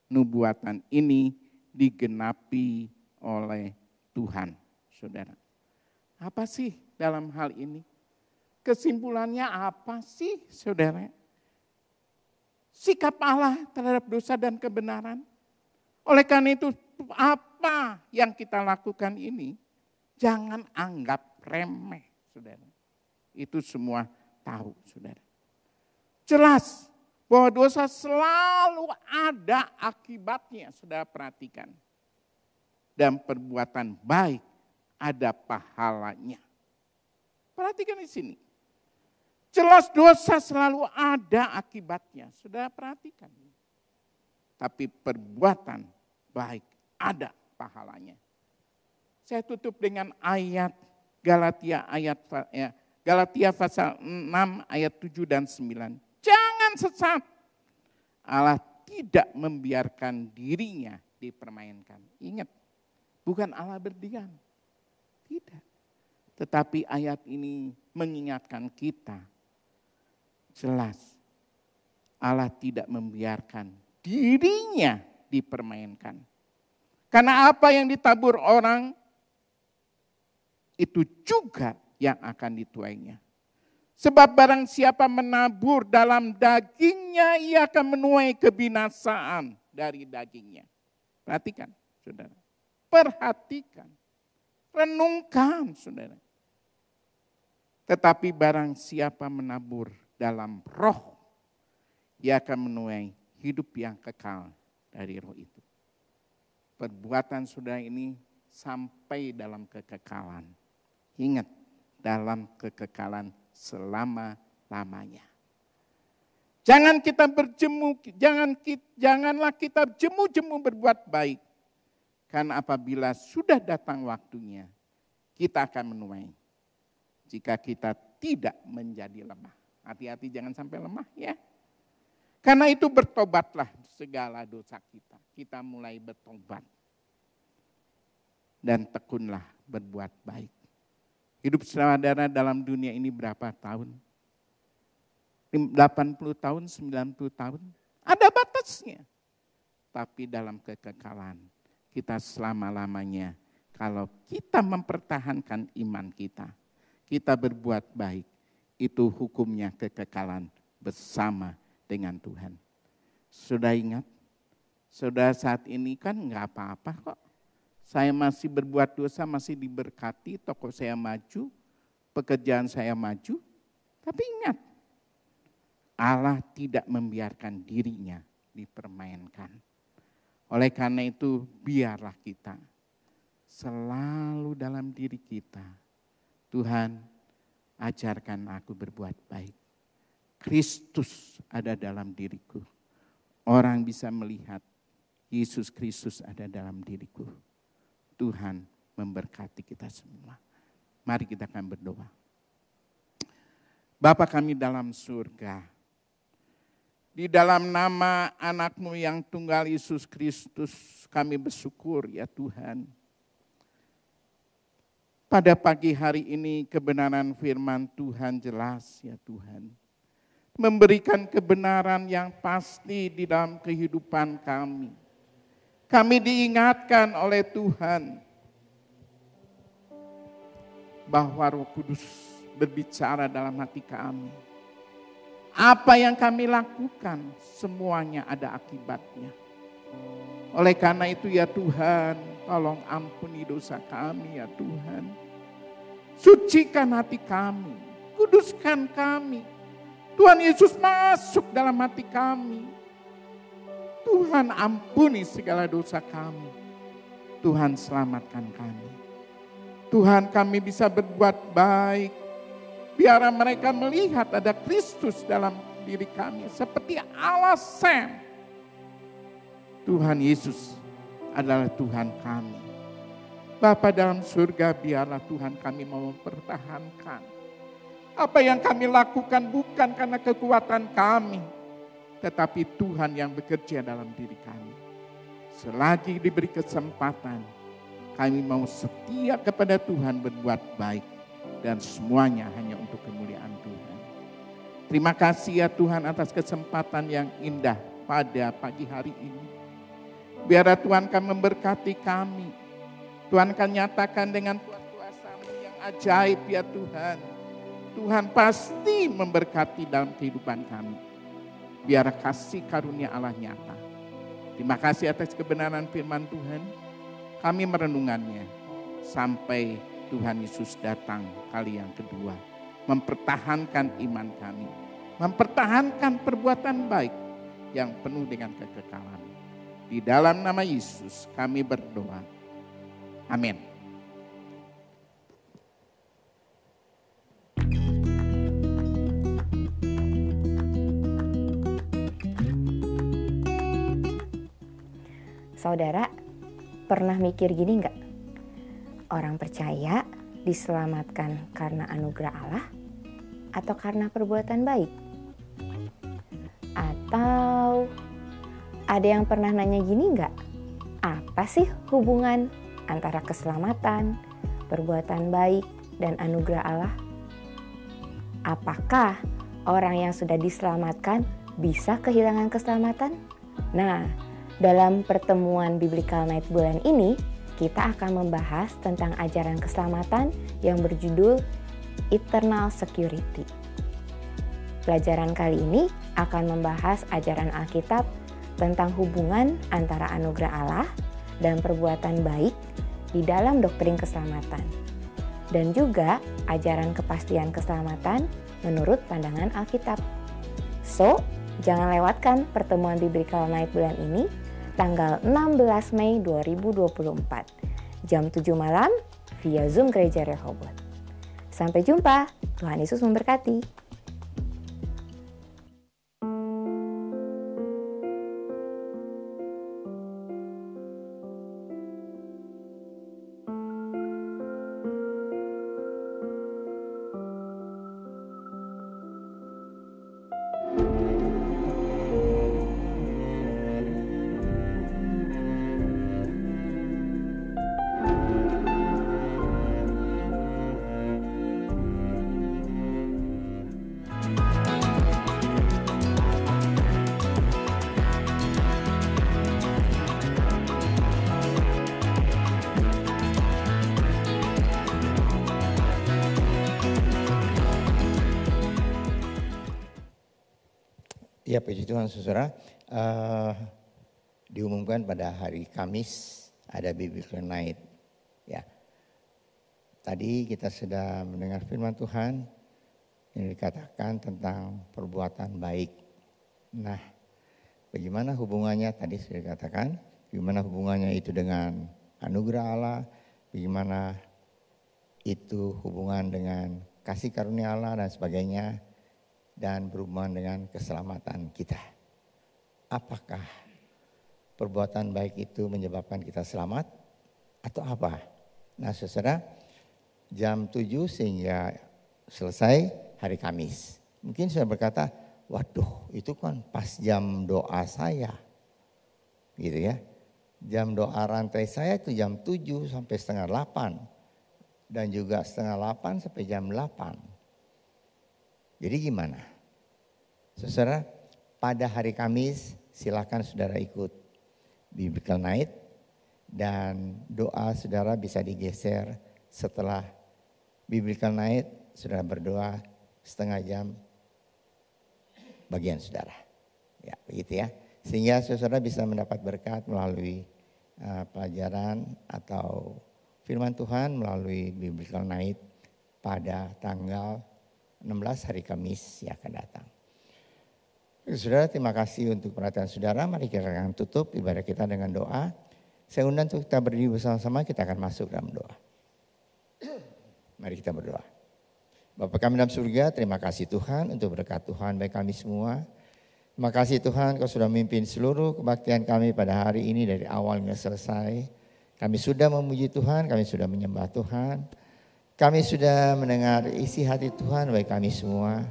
nubuatan ini digenapi oleh Tuhan, saudara. Apa sih dalam hal ini? Kesimpulannya apa sih, saudara? Sikap Allah terhadap dosa dan kebenaran. Oleh karena itu, apa yang kita lakukan ini, jangan anggap remeh, saudara. Itu semua tahu, saudara. Jelas bahwa dosa selalu ada akibatnya, saudara perhatikan. Dan perbuatan baik ada pahalanya. Perhatikan di sini. Jelas dosa selalu ada akibatnya, saudara perhatikan. Tapi perbuatan baik ada pahalanya. Saya tutup dengan ayat Galatia pasal 6 ayat 7 dan 9. Jangan sesat. Allah tidak membiarkan dirinya dipermainkan. Ingat, bukan Allah berdiam. Tidak. Tetapi ayat ini mengingatkan kita. Jelas. Allah tidak membiarkan dirinya dipermainkan. Karena apa yang ditabur orang, itu juga yang akan dituainya. Sebab barang siapa menabur dalam dagingnya, ia akan menuai kebinasaan dari dagingnya. Perhatikan, saudara. Perhatikan. Renungkan, saudara. Tetapi barang siapa menabur dalam roh, ia akan menuai hidup yang kekal dari roh itu. Perbuatan saudara ini sampai dalam kekekalan. Ingat, dalam kekekalan selama-lamanya. Janganlah kita jemu-jemu berbuat baik. Karena apabila sudah datang waktunya, kita akan menuai. Jika kita tidak menjadi lemah. Hati-hati jangan sampai lemah ya. Karena itu bertobatlah segala dosa kita. Kita mulai bertobat. Dan tekunlah berbuat baik. Hidup saudara dalam dunia ini berapa tahun? 80 tahun, 90 tahun? Ada batasnya. Tapi dalam kekekalan kita selama-lamanya. Kalau kita mempertahankan iman kita berbuat baik. Itu hukumnya kekekalan bersama dengan Tuhan. Sudah ingat? Saudara saat ini kan enggak apa-apa kok. Saya masih berbuat dosa, masih diberkati, toko saya maju, pekerjaan saya maju. Tapi ingat, Allah tidak membiarkan dirinya dipermainkan. Oleh karena itu, biarlah kita selalu dalam diri kita. Tuhan, ajarkan aku berbuat baik. Kristus ada dalam diriku. Orang bisa melihat Yesus Kristus ada dalam diriku. Tuhan memberkati kita semua. Mari kita akan berdoa. Bapa kami dalam surga, di dalam nama anak-Mu yang tunggal Yesus Kristus, kami bersyukur ya Tuhan. Pada pagi hari ini kebenaran firman Tuhan jelas ya Tuhan. Memberikan kebenaran yang pasti di dalam kehidupan kami. Kami diingatkan oleh Tuhan bahwa Roh Kudus berbicara dalam hati kami. Apa yang kami lakukan semuanya ada akibatnya. Oleh karena itu ya Tuhan, tolong ampuni dosa kami ya Tuhan. Sucikan hati kami, kuduskan kami. Tuhan Yesus masuk dalam hati kami. Tuhan ampuni segala dosa kami. Tuhan selamatkan kami. Tuhan kami bisa berbuat baik. Biar mereka melihat ada Kristus dalam diri kami. Seperti Allah Sam. Tuhan Yesus adalah Tuhan kami. Bapa dalam surga, biarlah Tuhan kami mau mempertahankan. Apa yang kami lakukan bukan karena kekuatan kami, tetapi Tuhan yang bekerja dalam diri kami. Selagi diberi kesempatan, kami mau setia kepada Tuhan berbuat baik. Dan semuanya hanya untuk kemuliaan Tuhan. Terima kasih ya Tuhan atas kesempatan yang indah pada pagi hari ini. Biarlah Tuhan akan memberkati kami. Tuhan akan nyatakan dengan kuasa-Mu yang ajaib ya Tuhan. Tuhan pasti memberkati dalam kehidupan kami. Biar kasih karunia Allah nyata. Terima kasih atas kebenaran firman Tuhan. Kami merenungannya sampai Tuhan Yesus datang kali yang kedua. Mempertahankan iman kami. Mempertahankan perbuatan baik yang penuh dengan kekekalan. Di dalam nama Yesus kami berdoa. Amin. Saudara, pernah mikir gini enggak? Orang percaya diselamatkan karena anugerah Allah atau karena perbuatan baik? Atau ada yang pernah nanya gini enggak? Apa sih hubungan antara keselamatan, perbuatan baik, dan anugerah Allah? Apakah orang yang sudah diselamatkan bisa kehilangan keselamatan? Nah, dalam pertemuan Biblical Night bulan ini, kita akan membahas tentang ajaran keselamatan yang berjudul Eternal Security. Pelajaran kali ini akan membahas ajaran Alkitab tentang hubungan antara anugerah Allah dan perbuatan baik di dalam doktrin keselamatan. Dan juga ajaran kepastian keselamatan menurut pandangan Alkitab. So, jangan lewatkan pertemuan Biblical Night bulan ini tanggal 16 Mei 2024, jam 7 malam via Zoom Gereja Rehoboth. Sampai jumpa, Tuhan Yesus memberkati. Ya, puji Tuhan saudara, diumumkan pada hari Kamis ada Biblical Night. Ya, tadi kita sudah mendengar firman Tuhan yang dikatakan tentang perbuatan baik. Nah, bagaimana hubungannya tadi sudah dikatakan, bagaimana hubungannya itu dengan anugerah Allah, bagaimana itu hubungan dengan kasih karunia Allah dan sebagainya, dan berhubungan dengan keselamatan kita. Apakah perbuatan baik itu menyebabkan kita selamat atau apa? Nah saudara, jam 7 sehingga selesai hari Kamis. Mungkin saya berkata, waduh itu kan pas jam doa saya. Gitu ya. Jam doa rantai saya itu jam 7 sampai setengah 8. Dan juga setengah 8 sampai jam 8. Jadi gimana? Saudara, pada hari Kamis silakan saudara ikut Biblical Night dan doa saudara bisa digeser setelah Biblical Night, saudara berdoa setengah jam bagian saudara. Ya, begitu ya. Sehingga saudara bisa mendapat berkat melalui pelajaran atau firman Tuhan melalui Biblical Night pada tanggal 16 hari Kamis yang akan datang. Saudara, terima kasih untuk perhatian saudara. Mari kita akan tutup ibadah kita dengan doa. Saya undang untuk kita berdiri bersama-sama, kita akan masuk dalam doa. Mari kita berdoa. Bapa kami dalam surga, terima kasih Tuhan untuk berkat Tuhan bagi kami semua. Terima kasih Tuhan, Kau sudah memimpin seluruh kebaktian kami pada hari ini dari awal hingga selesai. Kami sudah memuji Tuhan, kami sudah menyembah Tuhan. Kami sudah mendengar isi hati Tuhan bagi kami semua.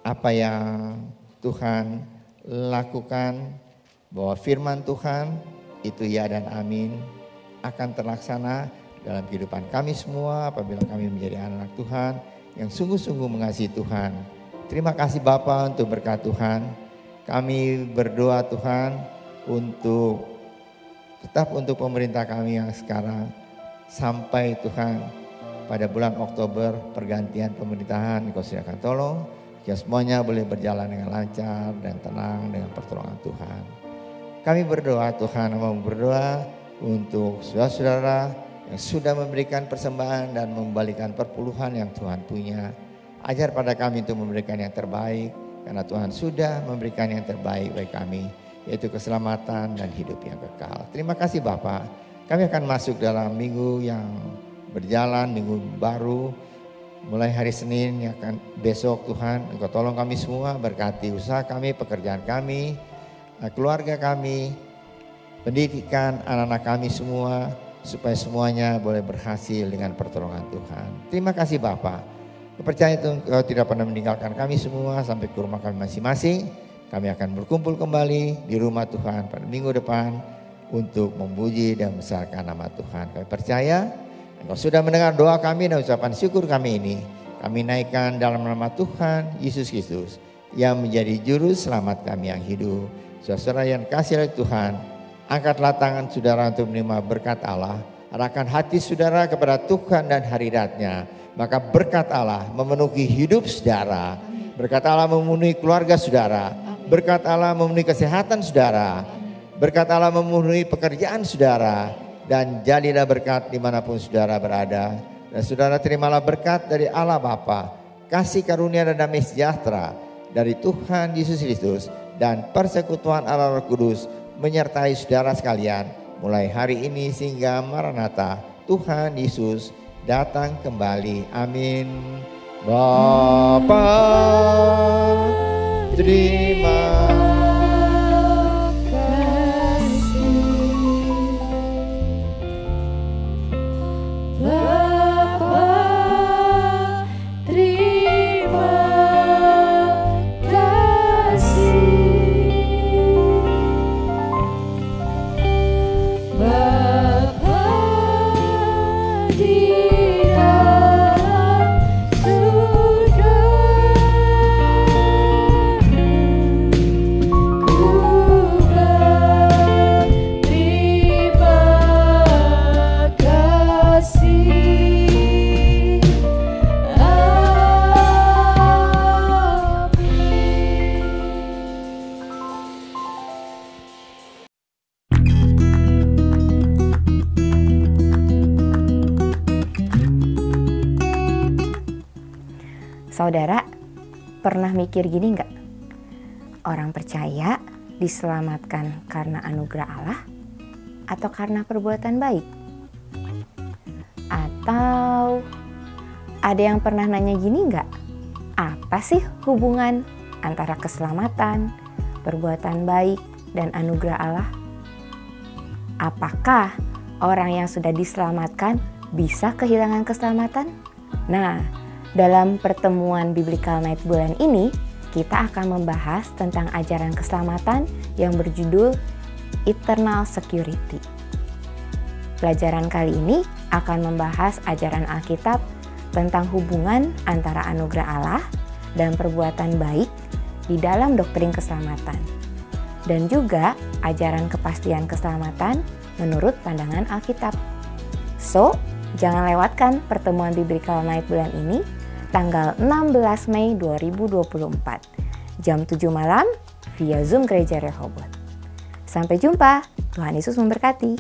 Apa yang Tuhan lakukan, bahwa firman Tuhan itu ya dan amin akan terlaksana dalam kehidupan kami semua apabila kami menjadi anak Tuhan yang sungguh-sungguh mengasihi Tuhan. Terima kasih Bapa untuk berkat Tuhan. Kami berdoa Tuhan tetap untuk pemerintah kami yang sekarang sampai Tuhan pada bulan Oktober pergantian pemerintahan. Kau silakan tolong ya semuanya boleh berjalan dengan lancar dan tenang dengan pertolongan Tuhan. Kami berdoa Tuhan, mau berdoa untuk saudara-saudara yang sudah memberikan persembahan dan membalikan perpuluhan yang Tuhan punya. Ajar pada kami untuk memberikan yang terbaik, karena Tuhan sudah memberikan yang terbaik bagi kami, yaitu keselamatan dan hidup yang kekal. Terima kasih Bapa. Kami akan masuk dalam minggu yang berjalan, minggu baru. Mulai hari Senin yang akan besok Tuhan, Engkau tolong kami semua, berkati usaha kami, pekerjaan kami, keluarga kami, pendidikan anak-anak kami semua, supaya semuanya boleh berhasil dengan pertolongan Tuhan. Terima kasih Bapa. Kepercayaan itu Engkau tidak pernah meninggalkan kami semua sampai ke rumah kami masing-masing. Kami akan berkumpul kembali di rumah Tuhan pada minggu depan untuk memuji dan membesarkan nama Tuhan. Kami percaya Engkau sudah mendengar doa kami dan ucapan syukur kami ini. Kami naikkan dalam nama Tuhan Yesus Kristus yang menjadi juru selamat kami yang hidup. Saudara yang kasih oleh Tuhan, angkatlah tangan saudara untuk menerima berkat Allah. Arahkan hati saudara kepada Tuhan dan hadirat-Nya. Maka berkat Allah memenuhi hidup saudara. Berkat Allah memenuhi keluarga saudara. Berkat Allah memenuhi kesehatan saudara. Berkat Allah memenuhi pekerjaan saudara. Dan jadilah berkat dimanapun saudara berada. Dan saudara terimalah berkat dari Allah Bapa, kasih karunia dan damai sejahtera dari Tuhan Yesus Kristus, dan persekutuan Allah Roh Kudus menyertai saudara sekalian mulai hari ini sehingga Maranatha, Tuhan Yesus datang kembali. Amin. Bapa, terima Saudara, pernah mikir gini nggak? Orang percaya diselamatkan karena anugerah Allah atau karena perbuatan baik? Atau ada yang pernah nanya gini nggak? Apa sih hubungan antara keselamatan, perbuatan baik, dan anugerah Allah? Apakah orang yang sudah diselamatkan bisa kehilangan keselamatan? Nah, dalam pertemuan Biblical Night bulan ini, kita akan membahas tentang ajaran keselamatan yang berjudul Eternal Security. Pelajaran kali ini akan membahas ajaran Alkitab tentang hubungan antara anugerah Allah dan perbuatan baik di dalam doktrin keselamatan, dan juga ajaran kepastian keselamatan menurut pandangan Alkitab. So, jangan lewatkan pertemuan Biblical Night bulan ini, tanggal 16 Mei 2024, jam 7 malam via Zoom Gereja Rehoboth. Sampai jumpa, Tuhan Yesus memberkati.